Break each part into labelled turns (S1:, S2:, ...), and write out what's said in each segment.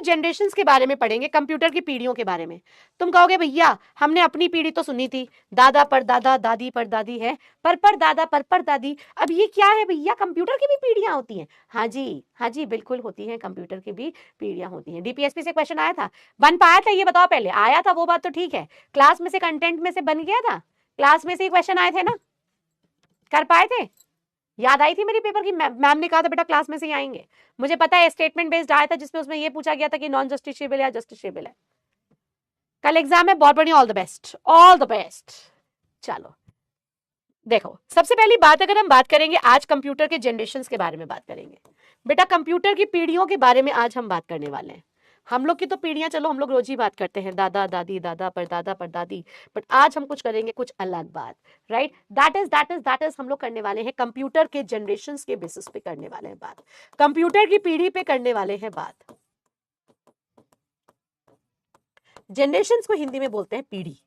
S1: Generations के बारे में पढ़ेंगे, कंप्यूटर की पीढ़ियों के बारे में। तुम कहोगे भैया हमने अपनी पीढ़ी तो सुनी थी, दादा पर दादा, दादी पर दादी है, पर दादा पर दादी, अब ये क्या है भैया, कंप्यूटर की भी पीढ़ियां होती हैं? हाँ जी, हाँ जी, बिल्कुल होती हैं, कंप्यूटर की भी पीढ़ियां होती हैं। डीपीएसपी से क्वेश्चन आया था, बन पाया था, ये बताओ पहले, आया था वो बात तो ठीक है, क्लास में से कंटेंट में से बन गया था, क्लास में से क्वेश्चन आए थे ना, कर पाए थे? याद आई थी मेरी पेपर की, मैम ने कहा था बेटा क्लास में से ही आएंगे। मुझे पता है स्टेटमेंट बेस्ड आया था जिसमें उसमें ये पूछा गया था कि नॉन जस्टिसेबल या जस्टिसेबल है। कल एग्जाम है, बहुत बढ़िया, all the best, all the best. चलो देखो, सबसे पहली बात अगर हम बात करेंगे आज कंप्यूटर के जनरेशंस के बारे में बात करेंगे। बेटा कंप्यूटर की पीढ़ियों के बारे में आज हम बात करने वाले हैं। हम लोग की तो पीढ़ियां, चलो हम लोग रोज ही बात करते हैं, दादा दादी, दादा पर दादी, बट आज हम कुछ करेंगे कुछ अलग बात, राइट? दैट इज हम लोग करने वाले हैं कंप्यूटर के जनरेशंस के बेसिस पे करने वाले हैं बात, कंप्यूटर की पीढ़ी पे करने वाले हैं बात। जनरेशंस को हिंदी में बोलते हैं पीढ़ी।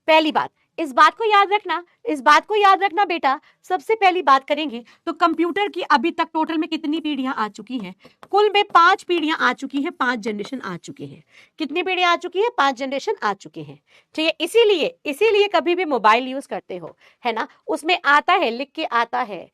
S1: पहली बात, इस बात को याद रखना, इस बात को याद रखना बेटा, सबसे पहली बात करेंगे तो कंप्यूटर की अभी तक टोटल में कितनी पीढ़ियां आ चुकी हैं? कुल में 5 पीढ़ियां आ चुकी हैं, 5 जनरेशन आ चुके हैं। कितनी पीढ़ियां आ चुकी है? 5 जनरेशन आ चुके हैं, ठीक है? इसीलिए कभी भी मोबाइल यूज करते हो, है ना, उसमें आता है, लिख के आता है,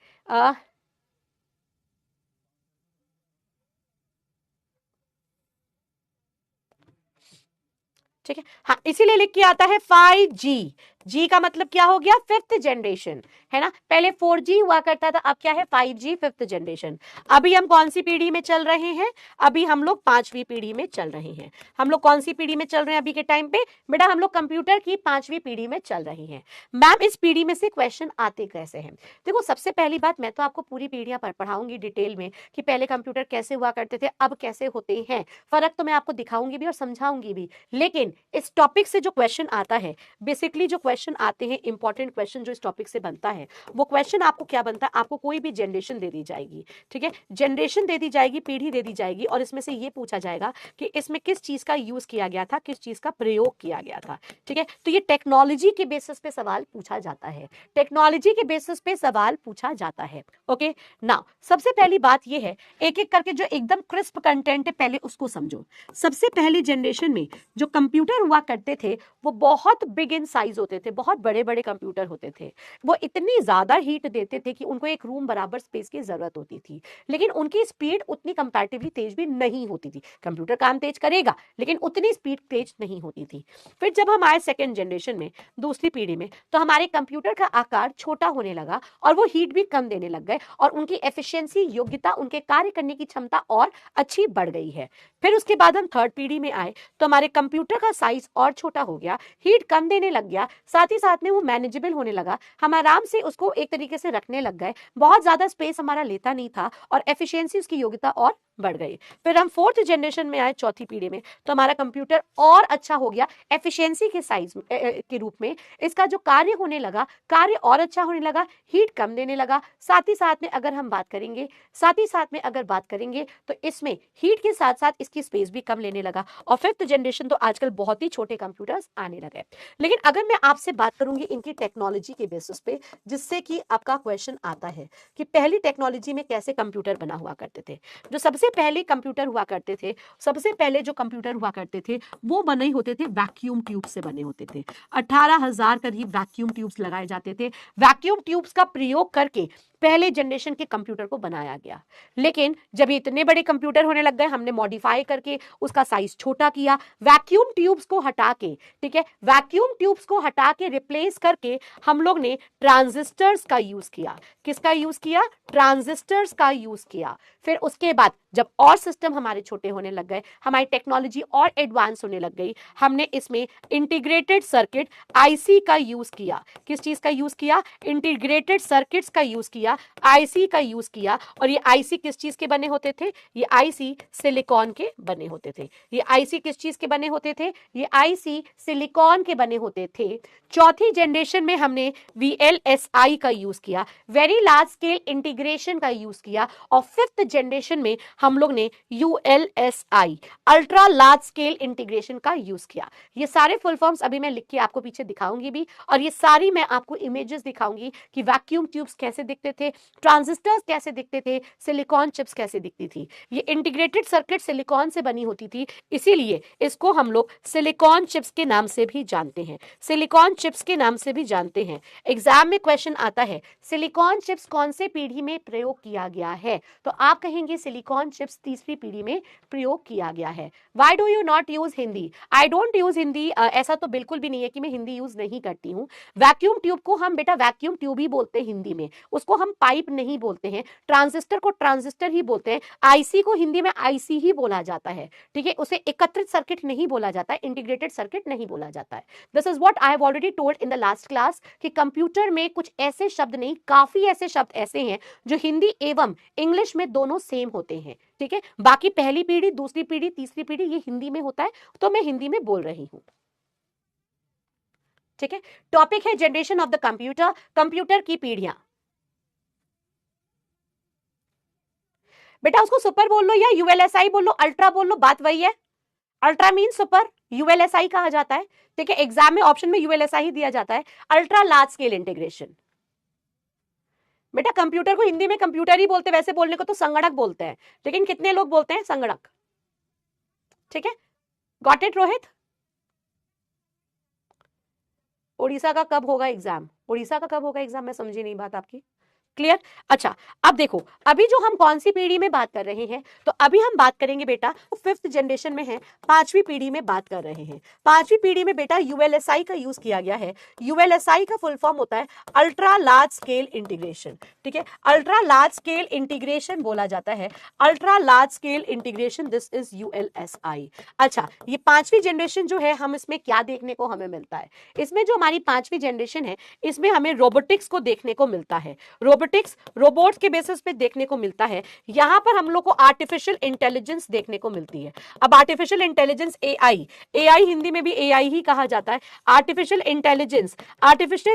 S1: ठीक है, हाँ, इसीलिए लिख के आता है 5G। जी का मतलब क्या हो गया? 5th जनरेशन, है ना? पहले 4G हुआ करता था, अब क्या है? 5G, 5th generation. अभी हम कौन सी पीढ़ी में चल रहे हैं? अभी हम लोग 5वीं पीढ़ी में चल रहे हैं। हम लोग कौन सी पीढ़ी में चल रहे हैं अभी के टाइम पे? बेटा हम लोग कंप्यूटर की 5वीं पीढ़ी में चल रहे हैं। मैम इस पीढ़ी में से क्वेश्चन आते कैसे हैं? देखो सबसे पहली बात, मैं तो आपको पूरी पीढ़ियां पढ़ाऊंगी डिटेल में कि पहले कंप्यूटर कैसे हुआ करते थे, अब कैसे होते हैं, फर्क तो मैं आपको दिखाऊंगी भी और समझाऊंगी भी। लेकिन इस टॉपिक से जो क्वेश्चन आता है, बेसिकली जो क्वेश्चन आते हैं, इंपॉर्टेंट क्वेश्चन जो इस टॉपिक से बनता है, वो क्वेश्चन आपको क्या बनता है? आपको कोई भी जनरेशन दे दी जाएगी, ठीक है, जनरेशन दे दी जाएगी, पीढ़ी दे दी जाएगी, और इसमें से ये पूछा जाएगा कि इसमें किस चीज का यूज किया गया था, किस चीज का प्रयोग किया गया था, ठीक है? तो ये टेक्नोलॉजी के बेसिस पे सवाल पूछा जाता है, टेक्नोलॉजी के बेसिस पे सवाल पूछा जाता है। ओके, नाउ सबसे पहली बात ये है, एक एक करके जो एकदम क्रिस्प कंटेंट है पहले उसको समझो। सबसे पहली जनरेशन में जो कंप्यूटर हुआ करते थे वो बहुत बिग इन साइज होते थे, बहुत बड़े बड़े कंप्यूटर होते थे। वो इतनी ज्यादा हीट देते थे कि उनको एक रूम बराबर स्पेस की जरूरत होती थी, लेकिन उनकी स्पीड उतनी कंपैरेटिवली तेज भी नहीं होती थी। कंप्यूटर काम तेज करेगा लेकिन उतनी स्पीड तेज नहीं होती थी। फिर जब हम आए सेकेंड जनरेशन में, दूसरी पीढ़ी में, तो हमारे कंप्यूटर का आकार छोटा होने लगा और वो हीट भी कम देने लग गए और उनकी एफिशिएंसी, योग्यता, उनके कार्य करने की क्षमता और अच्छी बढ़ गई है। फिर उसके बाद हम थर्ड पीढ़ी में आए तो हमारे कंप्यूटर का साइज और छोटा हो गया, हीट कम देने लग गया, साथ ही साथ में वो मैनेजेबल होने लगा, हम आराम से उसको एक तरीके से रखने लग गए, बहुत ज्यादा स्पेस हमारा लेता नहीं था और एफिशिएंसी, उसकी योग्यता और बढ़ गई। फिर हम फोर्थ जनरेशन में आए, चौथी पीढ़ी में, तो हमारा कंप्यूटर और अच्छा हो गया, एफिशिएंसी के साइज के रूप में इसका जो कार्य होने लगा, कार्य और अच्छा होने लगा, हीट कम देने लगा। साथ ही साथ में अगर हम बात करेंगे, साथ ही साथ में अगर बात करेंगे तो इसमें हीट के साथ साथ इसकी स्पेस भी कम लेने लगा। और फिफ्थ जनरेशन तो आजकल बहुत ही छोटे कंप्यूटर्स आने लगे। लेकिन अगर मैं आपसे बात करूंगी इनकी टेक्नोलॉजी के बेसिस पे, जिससे कि आपका क्वेश्चन आता है कि पहली टेक्नोलॉजी में कैसे कंप्यूटर बना हुआ करते थे। जो सबसे पहले कंप्यूटर हुआ करते थे, सबसे पहले जो कंप्यूटर हुआ करते थे वो बने होते थे वैक्यूम ट्यूब से बने होते थे। 18,000 करीब वैक्यूम ट्यूब्स लगाए जाते थे। वैक्यूम ट्यूब्स का प्रयोग करके पहले जनरेशन के कंप्यूटर को बनाया गया। लेकिन जब इतने बड़े कंप्यूटर होने लग गए, हमने मॉडिफाई करके उसका साइज छोटा किया, वैक्यूम ट्यूब्स को हटा के, ठीक है, वैक्यूम ट्यूब्स को हटा के रिप्लेस करके हम लोग ने ट्रांजिस्टर्स का यूज किया। किसका यूज किया? ट्रांजिस्टर्स का यूज किया। फिर उसके बाद जब और सिस्टम हमारे छोटे होने लग गए, हमारी टेक्नोलॉजी और एडवांस होने लग गई, हमने इसमें इंटीग्रेटेड सर्किट, आईसी का यूज किया। किस चीज का यूज किया? इंटीग्रेटेड सर्किट्स का यूज किया, आईसी का यूज किया। और ये आईसी किस चीज के बने होते थे? ये आईसी सिलिकॉन के बने होते थे। ये आईसी किस चीज के बने होते थे? ये आईसी सिलिकॉन के बने होते थे। चौथी जनरेशन में हमने VLSI का यूज किया, वेरी लार्ज स्केल इंटीग्रेशन का यूज किया। और फिफ्थ जनरेशन में हम लोग ने ULSI, ultra large scale integration का यूज किया। ये सारे फुल फॉर्म्स अभी मैं लिख के आपको पीछे दिखाऊंगी भी, और ये सारी मैं आपको इमेजेस दिखाऊंगी कि वैक्यूम ट्यूब्स कैसे दिखते थे, ट्रांजिस्टर्स कैसे दिखते थे, सिलिकॉन चिप्स कैसे दिखती थी। ये इंटीग्रेटेड सर्किट सिलिकॉन से बनी होती थी, इसीलिए इसको हम लोग सिलिकॉन चिप्स के नाम से भी जानते हैं, सिलिकॉन चिप्स के नाम से भी जानते हैं। एग्जाम में क्वेश्चन आता है सिलिकॉन चिप्स कौन से पीढ़ी में प्रयोग किया गया है, तो आप कहेंगे सिलिकॉन चिप्स तीसरी पीढ़ी में प्रयोग किया गया है। Why do you not use Hindi? I don't use Hindi, ऐसा तो बिल्कुल भी नहीं है कि मैं हिंदी यूज नहीं करती हूँ। वैक्यूम ट्यूब को हम बेटा वैक्यूम ट्यूब ही बोलते हैं हिंदी में, उसको हम पाइप नहीं बोलते हैं। ट्रांजिस्टर को ट्रांजिस्टर ही बोलते हैं। आईसी को हिंदी में आईसी ही बोला जाता है, ठीक है, उसे एकत्रित सर्किट नहीं बोला जाता है, इंटीग्रेटेड सर्किट नहीं बोला जाता है। This is what I have already told in the last class कि कंप्यूटर में कुछ ऐसे शब्द नहीं, काफी ऐसे शब्द ऐसे हैं जो हिंदी एवं इंग्लिश में दोनों सेम होते हैं, ठीक है। बाकी पहली पीढ़ी, दूसरी पीढ़ी, तीसरी पीढ़ी ये हिंदी में होता है, तो मैं हिंदी में बोल रही हूं, ठीक है। टॉपिक है generation of the computer, computer की पीढ़ियां। बेटा उसको सुपर बोल लो या यूएलएसआई बोल लो, अल्ट्रा बोल लो, बात वही है। अल्ट्रा मीन सुपर, यूएलएसआई कहा जाता है, ठीक है। एग्जाम में ऑप्शन में यूएलएसआई ही दिया जाता है, अल्ट्रा लार्ज स्केल इंटीग्रेशन। बेटा कंप्यूटर को हिंदी में कंप्यूटर ही बोलते, वैसे बोलने को तो संगणक बोलते हैं, लेकिन कितने लोग बोलते हैं संगणक, ठीक है। Got it Rohit? उड़ीसा का कब होगा एग्जाम? उड़ीसा का कब होगा एग्जाम? मैं समझी नहीं बात आपकी। क्लियर? अच्छा, अब देखो, अभी जो हम कौन सी पीढ़ी में बात कर रहे हैं, तो अभी हम बात करेंगे बेटा फिफ्थ जनरेशन में है, पांचवी पीढ़ी में बात कर रहे हैं। पांचवी पीढ़ी में बेटा यूएलएसआई का यूज किया गया है। यूएलएसआई का फुल फॉर्म होता है अल्ट्रा लार्ज स्केल इंटीग्रेशन, ठीक है, अल्ट्रा लार्ज स्केल इंटीग्रेशन बोला जाता है, ultra large scale integration, this is ULSI. अच्छा, ये पांचवी जनरेशन जो है, हम इसमें क्या देखने को हमें मिलता है? इसमें जो हमारी पांचवी जनरेशन है, इसमें हमें रोबोटिक्स को देखने को मिलता है, रोबोट्स के बेसिस पे देखने को मिलता है। यहां पर हम लोग को आर्टिफिशियल इंटेलिजेंस देखने को मिलती है। अब artificial intelligence AI, AI Hindi में भी एआई ही कहा जाता है। आर्टिफिशियल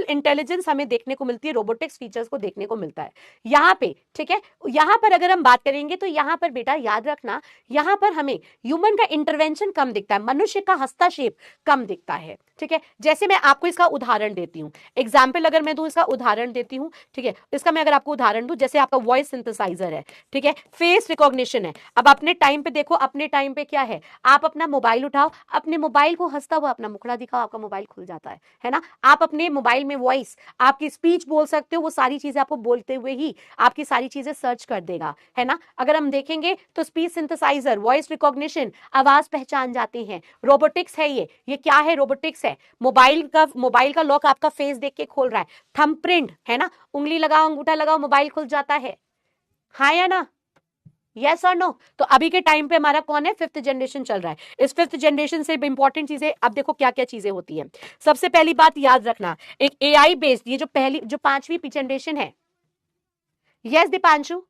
S1: इंटेलिजेंस हमें देखने को मिलती है, रोबोटिक्स फीचर्स को देखने को मिलता है यहां पे, ठीक है। यहां पर अगर हम बात करेंगे तो यहां पर बेटा याद रखना, यहां पर हमें ह्यूमन का इंटरवेंशन कम दिखता है, मनुष्य का हस्तक्षेप कम दिखता है, ठीक है। जैसे मैं आपको इसका उदाहरण देती हूं, एग्जाम्पल अगर मैं दूं, इसका उदाहरण देती हूं, ठीक है। इसका मैं अगर आपको उदाहरण दूं, जैसे आपका वॉइस सिंथेसाइजर है, ठीक है, फेस रिकॉग्निशन है। अब अपने टाइम पे देखो, अपने टाइम पे क्या है, आप अपना मोबाइल उठाओ, अपने मोबाइल को हंसता हुआ अपना मुखड़ा दिखाओ, आपका मोबाइल खुल जाता है ना। आप अपने मोबाइल में वॉइस, आपकी स्पीच बोल सकते हो, वो सारी चीजें आपको बोलते हुए ही आपकी सारी चीजें सर्च कर देगा, है ना। अगर हम देखेंगे तो स्पीच सिंथेसाइजर, वॉइस रिकॉग्निशन, आवाज पहचान जाते हैं, रोबोटिक्स है ये क्या है? रोबोटिक्स है। मोबाइल का लॉक आपका फेस देख के खोल रहा है, थंबप्रिंट है ना, उंगली लगाओ, अंगूठा लगाओ, मोबाइल खुल जाता है, हाँ या ना, यस और नो। तो अभी के टाइम पे हमारा कौन है? फिफ्थ जनरेशन चल रहा है। इस फिफ्थ जनरेशन से इंपॉर्टेंट चीजें, अब देखो क्या क्या चीजें होती हैं। सबसे पहली बात याद रखना, एक एआई बेस्ड, ये जो पांचवी जनरेशन है, यस दीपांशु,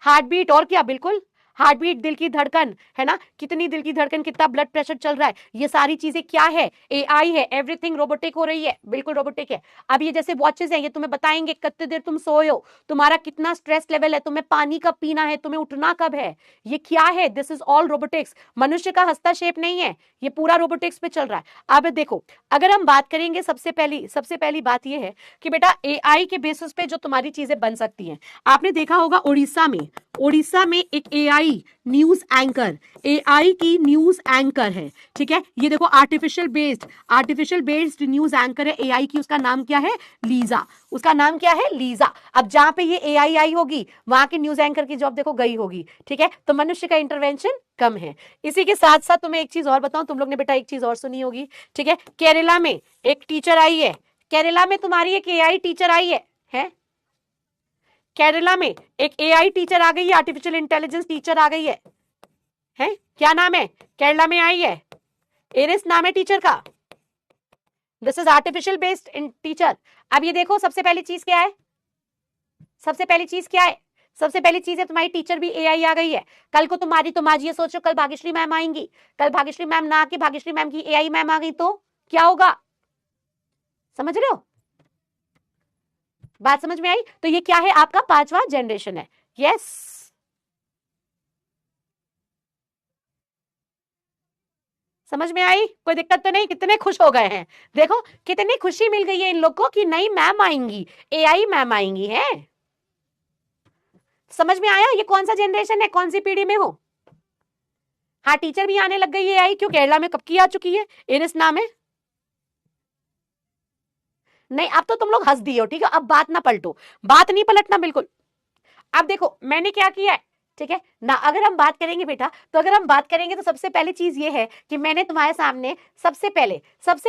S1: हार्ट बीट, और क्या, बिल्कुल हार्ट बीट, दिल की धड़कन, है ना, कितनी दिल की धड़कन, कितना ब्लड प्रेशर चल रहा है, ये सारी चीजें क्या है? एआई है। एवरीथिंग रोबोटिक हो रही है, बिल्कुल रोबोटिक है। अब ये जैसे वॉचेस हैं, ये तुम्हें बताएंगे कितनी देर तुम सोए हो, तुम्हारा कितना स्ट्रेस लेवल है, तुम्हें पानी कब पीना है, तुम्हें उठना कब है, ये क्या है? This is all robotics. मनुष्य का हस्तक्षेप नहीं है, ये पूरा रोबोटिक्स पे चल रहा है। अब देखो, अगर हम बात करेंगे, सबसे पहली बात ये है कि बेटा एआई के बेसिस पे जो तुम्हारी चीजें बन सकती हैं, आपने देखा होगा उड़ीसा में एक एआई न्यूज एंकर, एआई की न्यूज एंकर है, ठीक है। ये देखो आर्टिफिशियल बेस्ड न्यूज एंकर है एआई की, उसका नाम क्या है? लीजा, उसका नाम क्या है? लीजा। अब जहां पे ये एआई आई होगी, वहां के न्यूज एंकर की जॉब देखो गई होगी, ठीक है। तो मनुष्य का इंटरवेंशन कम है। इसी के साथ साथ तुम्हें एक चीज और बताऊं, तुम लोग ने बेटा एक चीज और सुनी होगी, ठीक है। केरला में एक टीचर आई है, केरला में तुम्हारी एक एआई टीचर आई है? केरला में एक एआई टीचर आ गई है, आर्टिफिशियल इंटेलिजेंस टीचर आ गई है? क्या नाम है? केरला में आई है, एरिस नाम है टीचर का। This is artificial based teacher. अब ये देखो, सबसे पहली चीज क्या है? सबसे पहली चीज है तुम्हारी टीचर भी एआई आ गई है। कल को तुम आज ये सोचो, कल भाग्यश्री मैम आएंगी, कल भाग्यश्री मैम ना आके भाग्यश्री मैम की एआई मैम आ गई तो क्या होगा? समझ रहे हो? बात समझ में आई? तो ये क्या है? आपका पांचवा जनरेशन है। यस, समझ में आई? कोई दिक्कत तो नहीं? कितने खुश हो गए हैं, देखो कितनी खुशी मिल गई है इन लोग को कि नई मैम आएंगी, एआई मैम आएंगी, है समझ में आया ये कौन सा जनरेशन है, कौन सी पीढ़ी में हो? हाँ टीचर भी आने लग गई है, आई क्यों, केरला में कब की आ चुकी है, इनिस नाम है। नहीं अब तो तुम लोग हंस दिए हो, ठीक है, अब बात ना पलटो, बात नहीं पलटना बिल्कुल। अब देखो मैंने क्या किया है, ठीक है ना, अगर हम बात करेंगे बेटा, तो अगर हम बात करेंगे तो सबसे पहले चीज ये है कि मैंने तुम्हारे सामने सबसे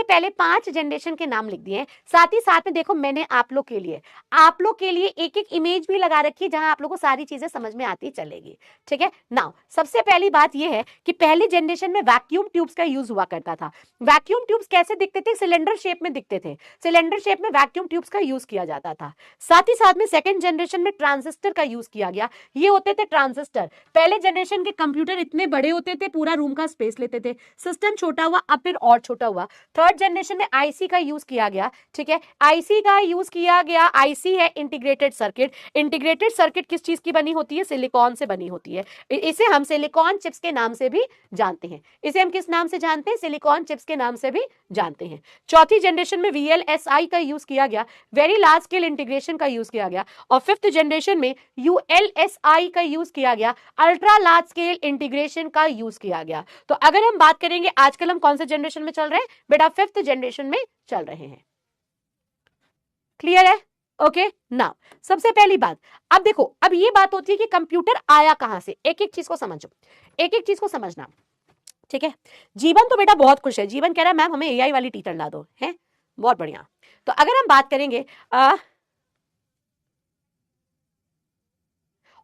S1: पहले 5 जनरेशन के नाम लिख दिए हैं। साथ ही साथ में देखो मैंने आप लोग के लिए एक एक इमेज भी लगा रखी है, जहां आप लोग को सारी चीजें समझ में आती चलेगी, ठीक है ना। सबसे पहली बात यह है कि पहली जनरेशन में वैक्यूम ट्यूब्स का यूज हुआ करता था। वैक्यूम ट्यूब्स कैसे दिखते थे, सिलेंडर शेप में दिखते थे, सिलेंडर शेप में वैक्यूम ट्यूब्स का यूज किया जाता था। साथ ही साथ में सेकेंड जनरेशन में ट्रांजिस्टर का यूज किया गया, ये होते थे ट्रांजिस्टर। पहले जनरेशन के कंप्यूटर इतने बड़े होते थे, पूरा रूम का स्पेस लेते थे, सिस्टम छोटा हुआ, अब फिर और छोटा हुआ। थर्ड जनरेशन में आईसी का यूज किया गया, ठीक है, आईसी का यूज किया गया। आईसी है इंटीग्रेटेड सर्किट। इंटीग्रेटेड सर्किट किस चीज की बनी होती है, सिलिकॉन से बनी होती है। इसे हम सिलिकॉन चिप्स के नाम से भी जानते हैं। इसे हम किस नाम से जानते हैं, सिलिकॉन चिप्स के नाम से भी जानते हैं। चौथी जनरेशन में वीएलएसआई का यूज किया गया, वेरी लार्ज स्केल इंटीग्रेशन का यूज किया गया। और फिफ्थ जनरेशन में यूएलएसआई का यूज किया गया, अल्ट्रा लार्ज स्केल इंटीग्रेशन का यूज किया गया। तो अगर हम बात करेंगे आजकल हम कौन से जनरेशन में चल रहे हैं बेटा, फिफ्थ जनरेशन में चल रहे हैं। क्लियर है? ओके नाउ सबसे पहली बात, अब देखो अब ये बात होती है कि कंप्यूटर आया कहां से, एक एक चीज को समझो, एक एक चीज को समझना, ठीक है। जीवन तो बेटा बहुत खुश है, जीवन कह रहा है मैम हमें एआई वाली टीचर ला दो, है बहुत बढ़िया। तो अगर हम बात करेंगे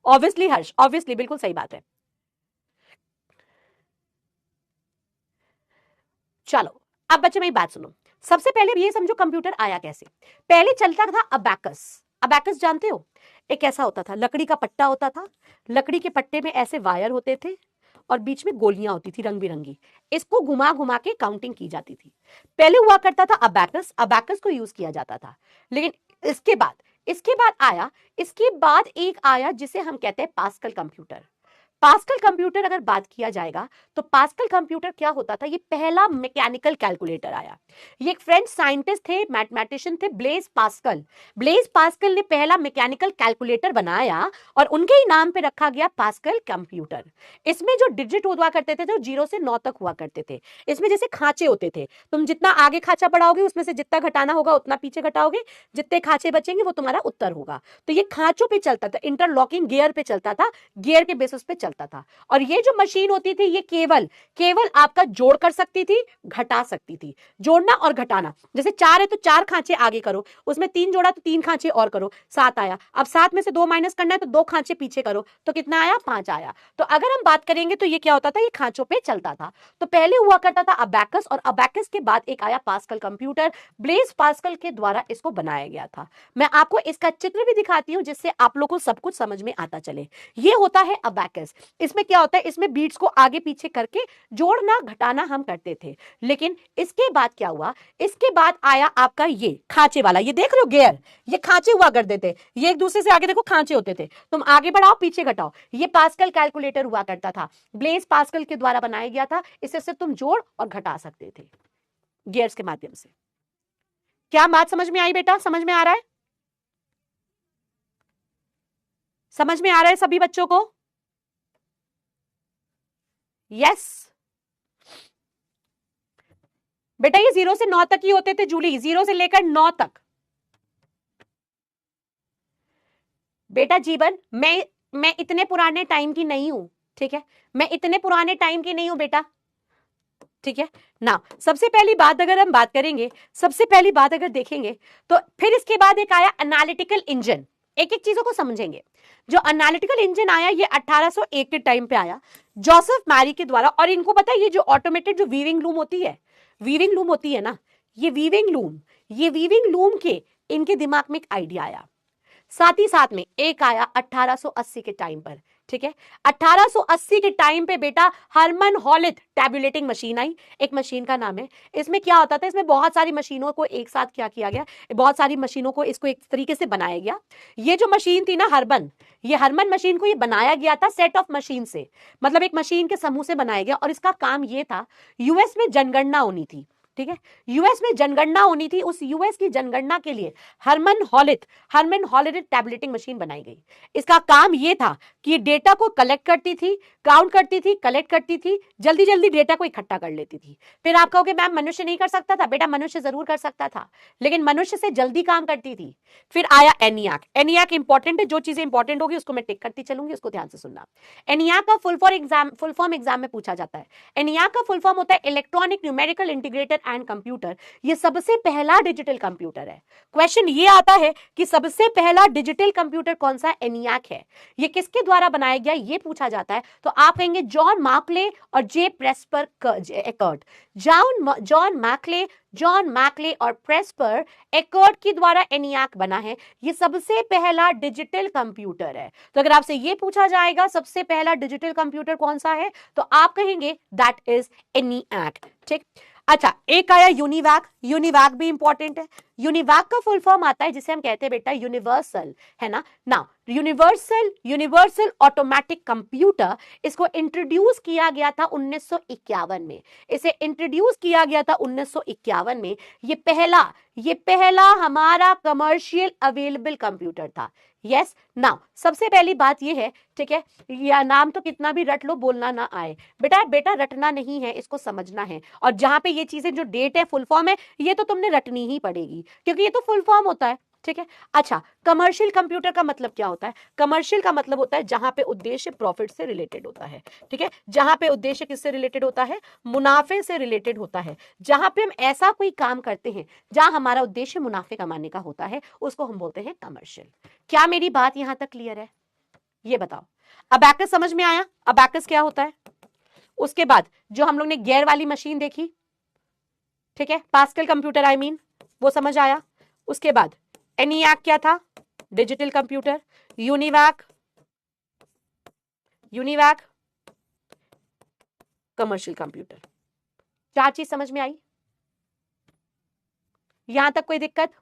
S1: ऑब्वियसली हर्ष, ऑब्वियसली बिल्कुल सही बात है। चलो अब बच्चे मेरी बात सुनो, सबसे पहले ये समझो कंप्यूटर आया कैसे। पहले चलता था अबैकस। अबैकस जानते हो, एक ऐसा होता था, लकड़ी का पट्टा होता था, लकड़ी के पट्टे में ऐसे वायर होते थे और बीच में गोलियां होती थी रंग बिरंगी, इसको घुमा घुमा के काउंटिंग की जाती थी। पहले हुआ करता था अबैकस, अबैकस को यूज किया जाता था। लेकिन इसके बाद एक आया जिसे हम कहते हैं पास्कल कंप्यूटर। पास्कल कंप्यूटर अगर बात किया जाएगा तो पास्कल कंप्यूटर क्या होता था, ये पहला मैकेनिकल कैलकुलेटर आया। ये एक फ्रेंच साइंटिस्ट थे, मैथमेटिशियन थे, ब्लेज पास्कल। ब्लेज पास्कल ने पहला मैकेनिकल कैलकुलेटर बनाया और उनके ही नाम पे रखा गया पास्कल कंप्यूटर। इसमें जो डिजिट हुआ करते थे तो 0 से 9 तक हुआ करते थे। इसमें जैसे खांचे होते थे, तुम जितना आगे खांचा बढ़ाओगे उसमें से जितना घटाना होगा उतना पीछे घटाओगे, जितने खांचे बचेंगे वो तुम्हारा उत्तर होगा। तो ये खांचों पे चलता था, इंटरलॉकिंग गियर पे चलता था, गियर के बेसिस पे चलता था। और ये जो मशीन होती थी ये केवल आपका जोड़ कर सकती थी, घटा सकती थी। जोड़ना और घटाना, जैसे 4 है तो 4 खांचे आगे करो, उसमें 3 जोड़ा तो 3 खांचे और करो, 7 आया। अब 7 में से 2 माइनस करना है तो 2 खांचे पीछे करो, तो कितना आया, 5 आया। तो अगर हम बात करेंगे तो ये क्या होता था, ये खांचों पे चलता था। तो पहले हुआ करता था अबैकस, और अबैकस के बाद एक आया पास्कल कंप्यूटर। ब्लेज पास्कल के द्वारा इसको बनाया गया था। मैं आपको इसका चित्र भी दिखाती हूं जिससे आप लोगों को सब कुछ समझ में आता चले। ये होता है अबैकस। इसमें क्या होता है, इसमें बीट्स को आगे पीछे करके जोड़ना घटाना हम करते थे। लेकिन इसके बाद क्या हुआ, इसके बाद आया आपका ये खांचे वाला, ये देख रहे हो गियर, ये खांचे हुआ करते थे, ये एक दूसरे से आगे देखो खांचे होते थे, तुम आगे बढ़ाओ पीछे घटाओ। ये पास्कल कैलकुलेटर हुआ करता था, ब्लेज पास्कल के द्वारा बनाया गया था। इससे सिर्फ तुम जोड़ और घटा सकते थे गियर्स के माध्यम से। क्या बात समझ में आई बेटा, समझ में आ रहा है, समझ में आ रहा है सभी बच्चों को? यस बेटा, ये 0 से 9 तक ही होते थे जूली, 0 से लेकर 9 तक। बेटा जीवन, मैं इतने पुराने टाइम की नहीं हूं, ठीक है, मैं इतने पुराने टाइम की नहीं हूं बेटा, ठीक है ना। सबसे पहली बात अगर हम बात करेंगे, सबसे पहली बात अगर देखेंगे तो फिर इसके बाद एक आया एनालिटिकल इंजन। एक एक चीजों को समझेंगे। जो एनालिटिकल इंजन आया ये 1801 के टाइम पे आया जोसेफ मैरी के द्वारा। और इनको पता है, ये जो ऑटोमेटेड जो वीविंग लूम होती है, वीविंग लूम होती है ना, ये वीविंग लूम के इनके दिमाग में एक आइडिया आया। साथ ही साथ में एक आया 1880 के टाइम पर, ठीक है। 1880 के टाइम पे बेटा हरमन हॉलिथ टैबुलेटिंग मशीन आई। एक मशीन का नाम है, इसमें क्या होता था, इसमें बहुत सारी मशीनों को एक साथ क्या किया गया, बहुत सारी मशीनों को इसको एक तरीके से बनाया गया। ये जो मशीन थी ना हरमन, ये हरमन मशीन को ये बनाया गया था सेट ऑफ मशीन से, मतलब एक मशीन के समूह से बनाया गया। और इसका काम ये था, यूएस में जनगणना होनी थी, ठीक है। यूएस में जनगणना होनी थी, उस यूएस की जनगणना के लिए हरमन हॉलिडेट टैबलेटिंग मशीन बनाई गई। इसका काम यह था कि डेटा को कलेक्ट करती थी, काउंट करती थी, कलेक्ट करती थी, जल्दी जल्दी डेटा को इकट्ठा कर लेती थी। फिर आप कहोगे मैम मनुष्य नहीं कर सकता था, बेटा मनुष्य जरूर कर सकता था, लेकिन मनुष्य से जल्दी काम करती थी। फिर आया एनियाक। एनियाक इंपॉर्टेंट है, जो चीजें इंपॉर्टेंट होगी उसको मैं टिक करती चलूंगी, उसको ध्यान से सुनना। एनियाक का फुल फॉर्म एग्जाम में पूछा जाता है। एनियाक का फुल फॉर्म होता है electronic numerical integrator and computer. ये सबसे पहला डिजिटल कंप्यूटर है। क्वेश्चन ये आता है कि सबसे पहला डिजिटल कंप्यूटर कौन सा? एनियाक है। ये किसके द्वारा बनाया गया ये पूछा जाता है, तो आप कहेंगे जॉन मार्कले और जे प्रेस्पर एकर्ट। जॉन मैकले और प्रेस्पर एकर्ट के द्वारा एनियाक बना है। ये सबसे पहला डिजिटल कंप्यूटर है। तो अगर आपसे ये पूछा जाएगा सबसे पहला डिजिटल कंप्यूटर कौन सा है, तो आप कहेंगे दैट इज एनियाक। ठीक। अच्छा, एक आया यूनिवैक। यूनिवैक भी इंपॉर्टेंट है। यूनिवैक का फुल फॉर्म आता है जिसे हम कहते हैं बेटा यूनिवर्सल, है ना। नाउ यूनिवर्सल ऑटोमेटिक कंप्यूटर, इसको इंट्रोड्यूस किया गया था 1951 में। इसे इंट्रोड्यूस किया गया था 1951 में। ये पहला हमारा कमर्शियल अवेलेबल कंप्यूटर था। यस। नाउ सबसे पहली बात ये है, ठीक है, या नाम तो कितना भी रट लो, बोलना ना आए बेटा रटना नहीं है, इसको समझना है। और जहां पे ये चीजें जो डेट है फुल फॉर्म है, ये तो तुमने रटनी ही पड़ेगी क्योंकि ये तो फुल फॉर्म होता है। ठीक है। अच्छा, कमर्शियल कंप्यूटर का मतलब क्या होता है? कमर्शियल का मतलब होता है जहां पे उद्देश्य प्रॉफिट से रिलेटेड होता है। ठीक है, जहां पे उद्देश्य किससे रिलेटेड होता है? मुनाफे से रिलेटेड होता है। जहां पे हम ऐसा कोई काम करते हैं जहां हमारा उद्देश्य मुनाफे कमाने का होता है, उसको हम बोलते हैं कमर्शियल। क्या मेरी बात यहां तक क्लियर है? ये बताओ। अबैकस समझ में आया? अबैकस क्या होता है? उसके बाद जो हम लोग ने गियर वाली मशीन देखी, ठीक है, पास्कल कंप्यूटर आई मीन, वो समझ आया। उसके बाद एनियाक क्या था? Digital computer. UNIVAC commercial computer. चार चीज समझ में आई? यहां तक कोई दिक्कत?